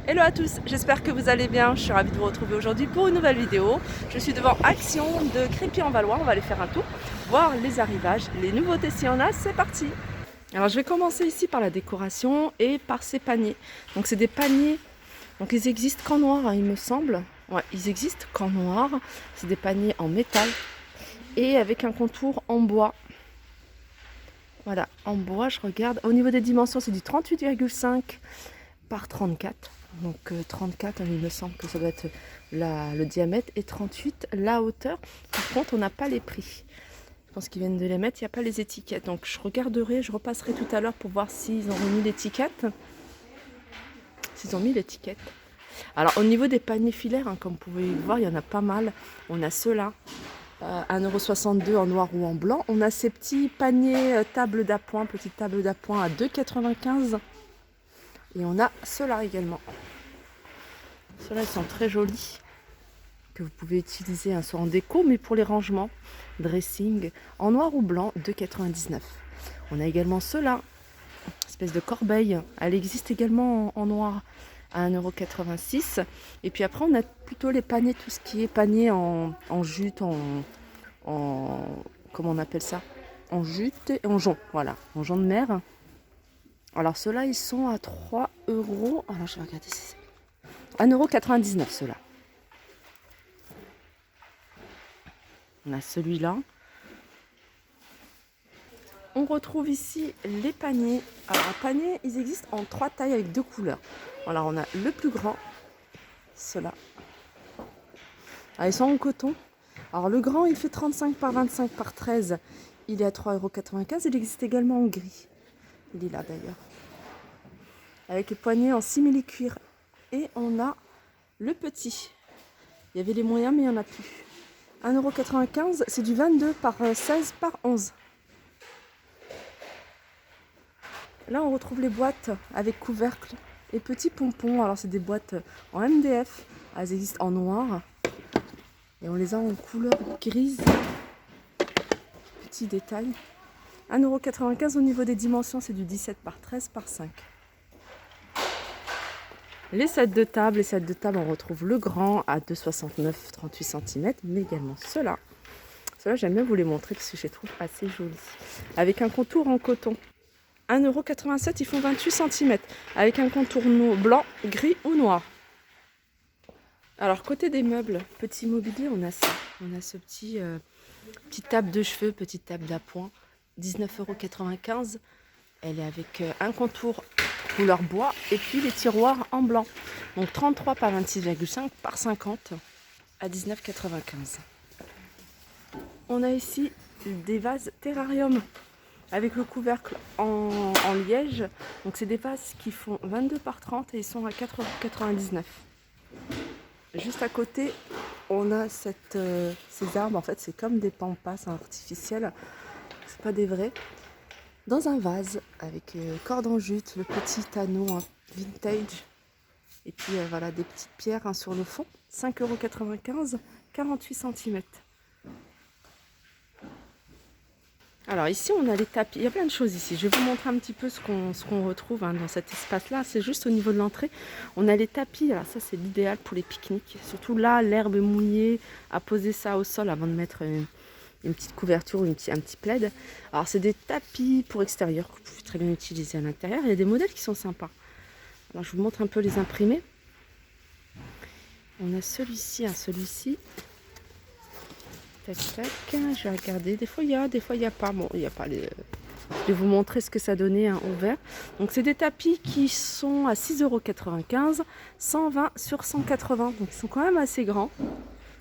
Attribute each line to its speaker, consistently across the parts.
Speaker 1: Hello à tous, j'espère que vous allez bien. Je suis ravie de vous retrouver aujourd'hui pour une nouvelle vidéo. Je suis devant Action de Crépy-en-Valois. On va aller faire un tour, voir les arrivages, les nouveautés s'il y en a. C'est parti. Alors je vais commencer ici par la décoration et par ces paniers. Donc c'est des paniers, donc ils existent qu'en noir, hein, il me semble. Ouais, ils existent qu'en noir. C'est des paniers en métal et avec un contour en bois. Voilà, en bois, je regarde. Au niveau des dimensions, c'est du 38,5 par 34. Donc 34, il me semble que ça doit être le diamètre, et 38 la hauteur. Par contre, on n'a pas les prix. Je pense qu'ils viennent de les mettre, il n'y a pas les étiquettes. Donc je regarderai, je repasserai tout à l'heure pour voir s'ils ont remis l'étiquette. S'ils ont mis l'étiquette. Alors au niveau des paniers filaires, hein, comme vous pouvez voir, il y en a pas mal. On a ceux-là, 1,62 € en noir ou en blanc. On a ces petits paniers table d'appoint, petite table d'appoint à 2,95 €. Et on a ceux-là également. Ceux-là, ils sont très jolis, que vous pouvez utiliser soit en déco, mais pour les rangements, dressing, en noir ou blanc, 2,99 €. On a également ceux-là, espèce de corbeille. Elle existe également en noir, à 1,86 €. Et puis après, on a plutôt les paniers, tout ce qui est panier en jute, comment on appelle ça, en jute et en jonc, voilà, en jonc de mer. Alors ceux-là, ils sont à 3 €. Alors je vais regarder si c'est 1,99 € ceux-là. On a celui-là. On retrouve ici les paniers. Alors un panier, ils existent en 3 tailles avec 2 couleurs. Voilà, on a le plus grand, ceux-là. Ah, ils sont en coton. Alors le grand, il fait 35 par 25 par 13. Il est à 3,95 €. Il existe également en gris. Il est là d'ailleurs. Avec les poignées en simili-cuir. Et on a le petit. Il y avait les moyens, mais il n'y en a plus. 1,95 €, c'est du 22 par 16 par 11. Là, on retrouve les boîtes avec couvercle et petits pompons. Alors, c'est des boîtes en MDF. Elles existent en noir. Et on les a en couleur grise. Petit détail. 1,95 € au niveau des dimensions, c'est du 17 par 13 par 5. Les sets de table, on retrouve le grand à 2,69, 38 cm, mais également ceux-là. Ceux-là, j'aime bien vous les montrer parce que je les trouve assez jolis. Avec un contour en coton. 1,87 €, ils font 28 cm. Avec un contour blanc, gris ou noir. Alors, côté des meubles, petit mobilier, on a ça. On a ce petite table de cheveux, petite table d'appoint, 19,95 €. Elle est avec un contour couleur bois et puis les tiroirs en blanc. Donc 33 par 26,5 par 50 à 19,95 €. On a ici des vases terrarium avec le couvercle en liège. Donc c'est des vases qui font 22 par 30 et ils sont à 4,99 €. Juste à côté, on a ces arbres. En fait, c'est comme des pampas artificiels. C'est pas des vrais. Dans un vase avec corde en jute, le petit anneau vintage. Et puis voilà, des petites pierres sur le fond. 5,95 €, 48 cm. Alors ici, on a les tapis. Il y a plein de choses ici. Je vais vous montrer un petit peu ce qu'on retrouve dans cet espace-là. C'est juste au niveau de l'entrée. On a les tapis. Alors ça, c'est l'idéal pour les pique-niques. Surtout là, l'herbe est mouillée. À poser ça au sol avant de mettre une petite couverture ou un petit plaid. Alors c'est des tapis pour extérieur que vous pouvez très bien utiliser à l'intérieur. Il y a des modèles qui sont sympas. Alors je vous montre un peu les imprimés. On a celui-ci, celui-ci. Tac, tac. Je vais regarder. Des fois il y a, des fois il n'y a pas. Bon, il n'y a pas les... Je vais vous montrer ce que ça donnait au vert. Donc c'est des tapis qui sont à 6,95 €, 120 sur 180. Donc ils sont quand même assez grands,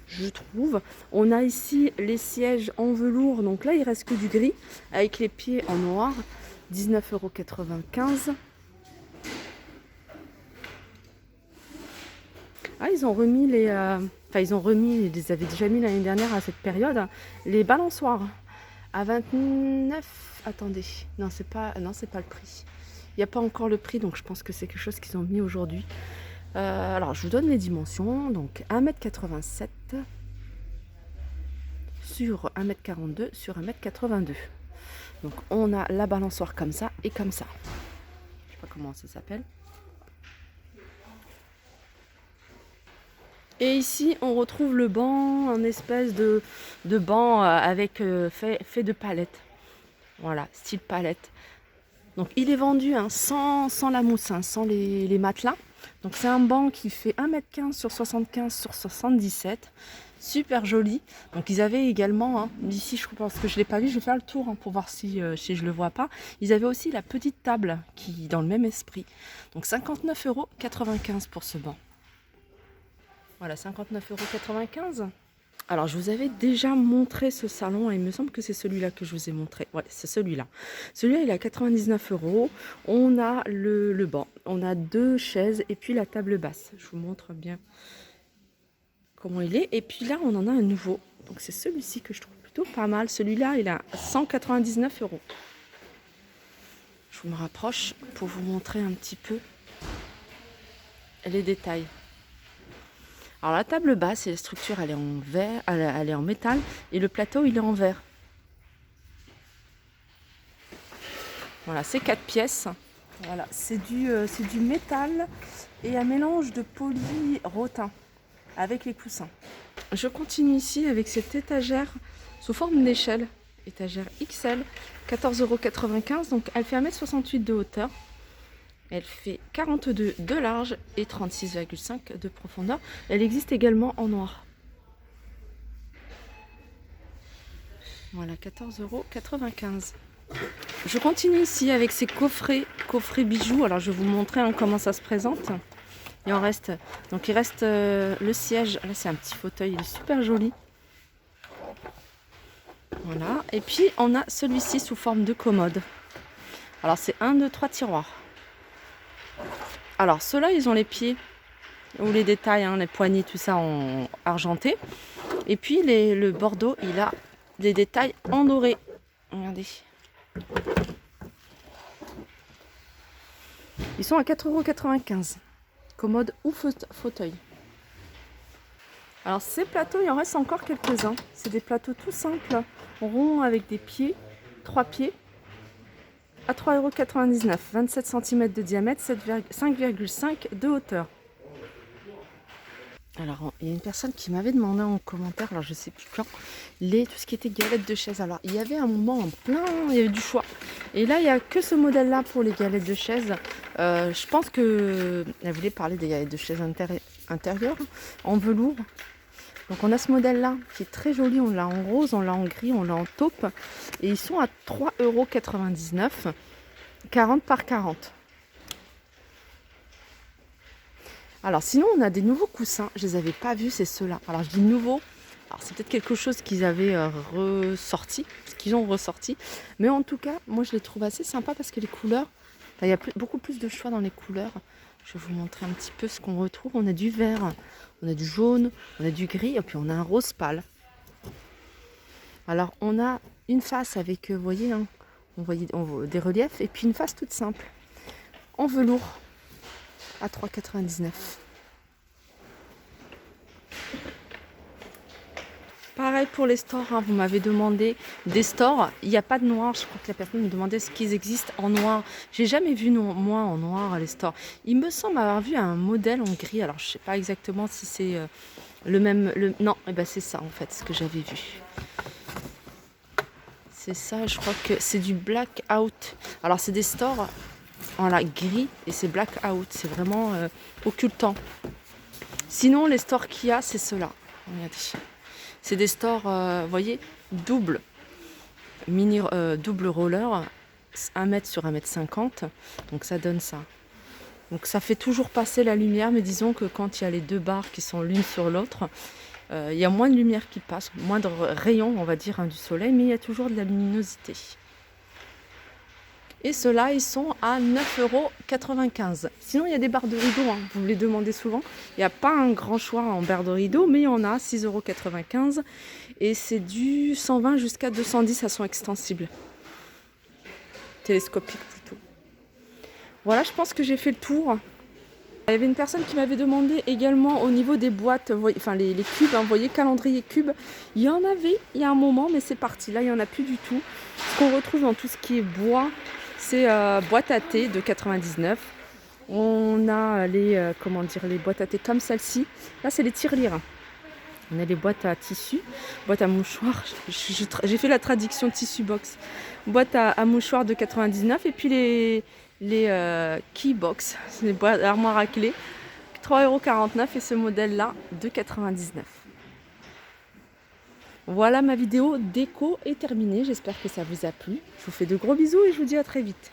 Speaker 1: je trouve. On a ici les sièges en velours. Donc là, il reste que du gris avec les pieds en noir. 19,95 €. Ah, ils ont remis ils les avaient déjà mis l'année dernière à cette période, les balançoires à 29. Attendez, non, c'est pas le prix. Il n'y a pas encore le prix, donc je pense que c'est quelque chose qu'ils ont mis aujourd'hui. Alors, je vous donne les dimensions. Donc, 1,87 m sur 1,42 m sur 1,82 m. Donc, on a la balançoire comme ça et comme ça. Je sais pas comment ça s'appelle. Et ici, on retrouve le banc, un espèce de banc avec fait de palettes. Voilà, style palette. Donc il est vendu hein, sans la mousse, hein, sans les matelas. Donc c'est un banc qui fait 1m15 sur 75 sur 77. Super joli. Donc ils avaient également, hein, ici je pense que je ne l'ai pas vu, je vais faire le tour hein, pour voir si je ne le vois pas. Ils avaient aussi la petite table qui dans le même esprit. Donc 59,95 € pour ce banc. Voilà, 59,95 €. Alors, je vous avais déjà montré ce salon et il me semble que c'est celui-là que je vous ai montré. Ouais, c'est celui-là. Celui-là, il est à 99 €. On a le banc, on a 2 chaises et puis la table basse. Je vous montre bien comment il est. Et puis là, on en a un nouveau. Donc, c'est celui-ci que je trouve plutôt pas mal. Celui-là, il est à 199 €. Je vous me rapproche pour vous montrer un petit peu les détails. Alors la table basse et la structure elle est en verre, elle est en métal et le plateau il est en verre. Voilà, c'est 4 pièces. Voilà, c'est du métal et un mélange de polyrotin avec les coussins. Je continue ici avec cette étagère sous forme d'échelle, étagère XL, 14,95 €. Donc elle fait 1m68 de hauteur. Elle fait 42 de large et 36,5 de profondeur. Elle existe également en noir. Voilà, 14,95 €. Je continue ici avec ces coffrets bijoux. Alors je vais vous montrer hein, comment ça se présente. Il en reste. Donc il reste le siège. Là c'est un petit fauteuil, il est super joli. Voilà. Et puis on a celui-ci sous forme de commode. Alors c'est 1, 2, 3 tiroirs. Alors ceux-là ils ont les pieds ou les détails, hein, les poignées, tout ça en argenté. Et puis le bordeaux il a des détails en doré. Regardez. Ils sont à 4,95 €. Commode ou fauteuil. Alors ces plateaux il en reste encore quelques-uns. C'est des plateaux tout simples, ronds avec des pieds, 3 pieds. À 3,99 €, 27 cm de diamètre, 5,5 de hauteur. Alors, il y a une personne qui m'avait demandé en commentaire, alors je ne sais plus quand, tout ce qui était galettes de chaise. Alors, il y avait un moment en plein, il y avait du choix. Et là, il n'y a que ce modèle-là pour les galettes de chaise. Je pense qu'elle voulait parler des galettes de chaise intérieures, en velours. Donc, on a ce modèle-là qui est très joli. On l'a en rose, on l'a en gris, on l'a en taupe. Et ils sont à 3,99 €, 40 par 40. Alors sinon on a des nouveaux coussins, je les avais pas vus, c'est ceux-là. Alors je dis nouveau, alors c'est peut-être quelque chose qu'ils avaient ressorti, qu'ils ont ressorti. Mais en tout cas, moi je les trouve assez sympas parce que les couleurs, il y a beaucoup plus de choix dans les couleurs. Je vais vous montrer un petit peu ce qu'on retrouve. On a du vert, on a du jaune, on a du gris et puis on a un rose pâle. Alors on a une face avec, vous voyez, hein, on voit des reliefs et puis une face toute simple en velours à 3,99 €. Pareil pour les stores, hein, vous m'avez demandé des stores, il n'y a pas de noir, je crois que la personne me demandait ce qu'ils existent en noir. J'ai jamais vu moi en noir les stores. Il me semble avoir vu un modèle en gris, alors je sais pas exactement si c'est le même, non, et ben c'est ça en fait ce que j'avais vu. C'est ça, je crois que c'est du blackout. Alors c'est des stores en la gris et c'est blackout, c'est vraiment occultant. Sinon les stores qu'il y a c'est ceux-là. Regardez. C'est des stores, vous voyez, double roller, 1 mètre sur 1,50 m, donc ça donne ça. Donc ça fait toujours passer la lumière, mais disons que quand il y a les deux barres qui sont l'une sur l'autre, il y a moins de lumière qui passe, moins de rayons on va dire hein, du soleil, mais il y a toujours de la luminosité. Et ceux-là, ils sont à 9,95 €. Sinon, il y a des barres de rideau, hein, vous me les demandez souvent. Il n'y a pas un grand choix en barres de rideau, mais il y en a, 6,95 €. Et c'est du 120 jusqu'à 210, elles sont extensibles. Télescopiques plutôt. Voilà, je pense que j'ai fait le tour. Il y avait une personne qui m'avait demandé également au niveau des boîtes, enfin les cubes, hein, vous voyez, calendrier cube. Il y en avait il y a un moment, mais c'est parti. Là, il n'y en a plus du tout. Ce qu'on retrouve dans tout ce qui est bois, c'est boîte à thé de 99. On a les, comment dire, les boîtes à thé comme celle-ci. Là, c'est les tirelires. On a les boîtes à tissu, boîtes à mouchoirs. J'ai fait la traduction tissu box. Boîte à mouchoirs de 99 et puis les key box, c'est les boîtes armoires à clés, 3,49 € et ce modèle-là de 99. Voilà, ma vidéo déco est terminée. J'espère que ça vous a plu. Je vous fais de gros bisous et je vous dis à très vite.